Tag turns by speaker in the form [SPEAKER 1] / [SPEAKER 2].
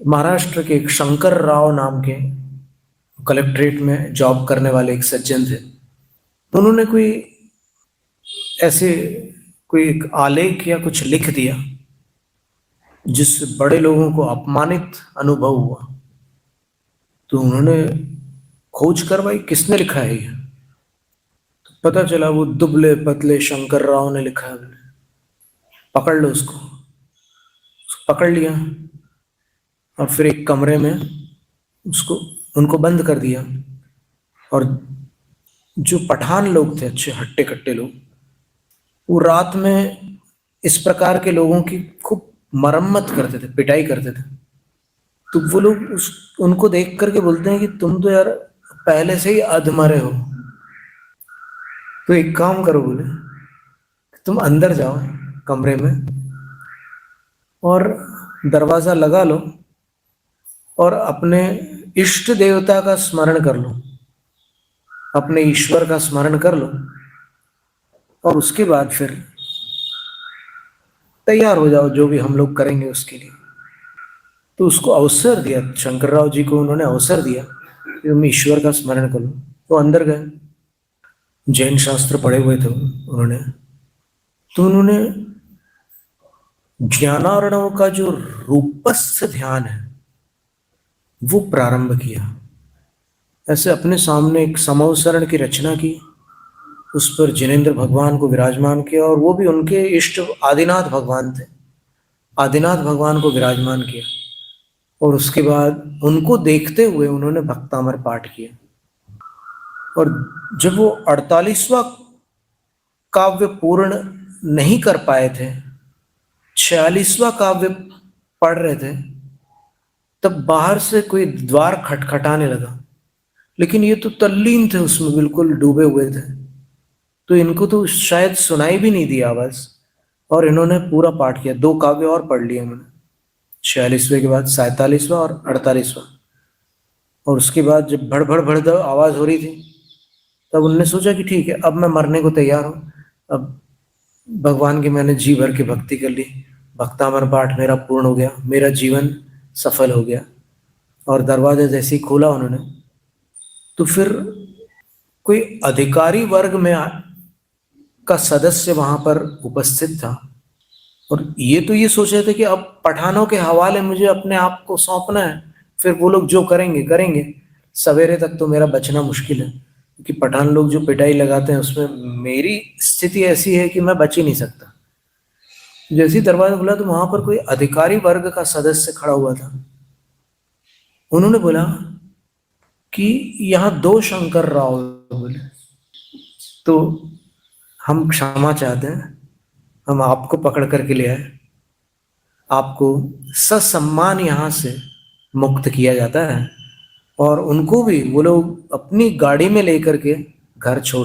[SPEAKER 1] महाराष्ट्र के एक शंकर राव नाम के कलेक्ट्रेट में जॉब करने वाले एक सज्जन थे। उन्होंने ऐसे कोई एक आलेख या कुछ लिख दिया जिससे बड़े लोगों को अपमानित अनुभव हुआ। तो उन्होंने खोज करवाई किसने लिखा है ये। तो पता चला वो दुबले पतले शंकर राव ने लिखा है। पकड़ लो उसको पकड़ लिया और फिर एक कमरे में उसको उनको बंद कर दिया। और जो पठान लोग थे, अच्छे हट्टे कट्टे लोग, वो रात में इस प्रकार के लोगों की खूब मरम्मत करते थे, पिटाई करते थे। तो वो लोग उनको देख करके बोलते हैं कि तुम तो यार पहले से ही अधमरे हो, तो एक काम करो, बोले तुम अंदर जाओ कमरे में और दरवाजा लगा लो और अपने इष्ट देवता का स्मरण कर लो, अपने ईश्वर का स्मरण कर लो और उसके बाद फिर तैयार हो जाओ, जो भी हम लोग करेंगे उसके लिए। तो उसको अवसर दिया, शंकरराव जी को उन्होंने अवसर दिया कि तुम ईश्वर का स्मरण कर लो। तो अंदर गए, जैन शास्त्र पढ़े हुए थे उन्होंने। तो उन्होंने ज्ञानार्णव का जो रूपस्थ ध्यान है वो प्रारंभ किया। ऐसे अपने सामने एक समवसरण की रचना की, उस पर जिनेंद्र भगवान को विराजमान किया और वो भी उनके इष्ट आदिनाथ भगवान थे। आदिनाथ भगवान को विराजमान किया और उसके बाद उनको देखते हुए उन्होंने भक्तामर पाठ किया। और जब वो 48वां काव्य पूर्ण नहीं कर पाए थे, 46वां काव्य पढ़ रहे थे, तब बाहर से कोई द्वार खटखटाने लगा। लेकिन ये तो तल्लीन थे उसमें, बिल्कुल डूबे हुए थे, तो इनको तो शायद सुनाई भी नहीं दी आवाज। और इन्होंने पूरा पाठ किया, 2 काव्य और पढ़ लिए इन्होंने, 46वें के बाद 47वां और 48वां। और उसके बाद जब भड़ भड़ भड़ आवाज हो रही थी, तब उनने सोचा कि ठीक है, अब मैं मरने को तैयार हूँ। अब भगवान की मैंने जी भर के भक्ति कर ली, भक्तामर पाठ मेरा पूर्ण हो गया, मेरा जीवन सफल हो गया। और दरवाजा जैसे ही खोला उन्होंने, तो फिर कोई अधिकारी वर्ग में का सदस्य वहां पर उपस्थित था। और ये सोच रहे थे कि अब पठानों के हवाले मुझे अपने आप को सौंपना है, फिर वो लोग जो करेंगे करेंगे, सवेरे तक तो मेरा बचना मुश्किल है, क्योंकि पठान लोग जो पिटाई लगाते हैं उसमें मेरी स्थिति ऐसी है कि मैं बच ही नहीं सकता। जैसे ही दरवाजा खुला तो वहां पर कोई अधिकारी वर्ग का सदस्य खड़ा हुआ था। उन्होंने बोला कि यहाँ 2 शंकर राव हैं। बोले तो हम क्षमा चाहते हैं, हम आपको पकड़ करके ले आए, आपको ससम्मान यहाँ से मुक्त किया जाता है। और उनको भी वो लोग अपनी गाड़ी में लेकर के घर छोड़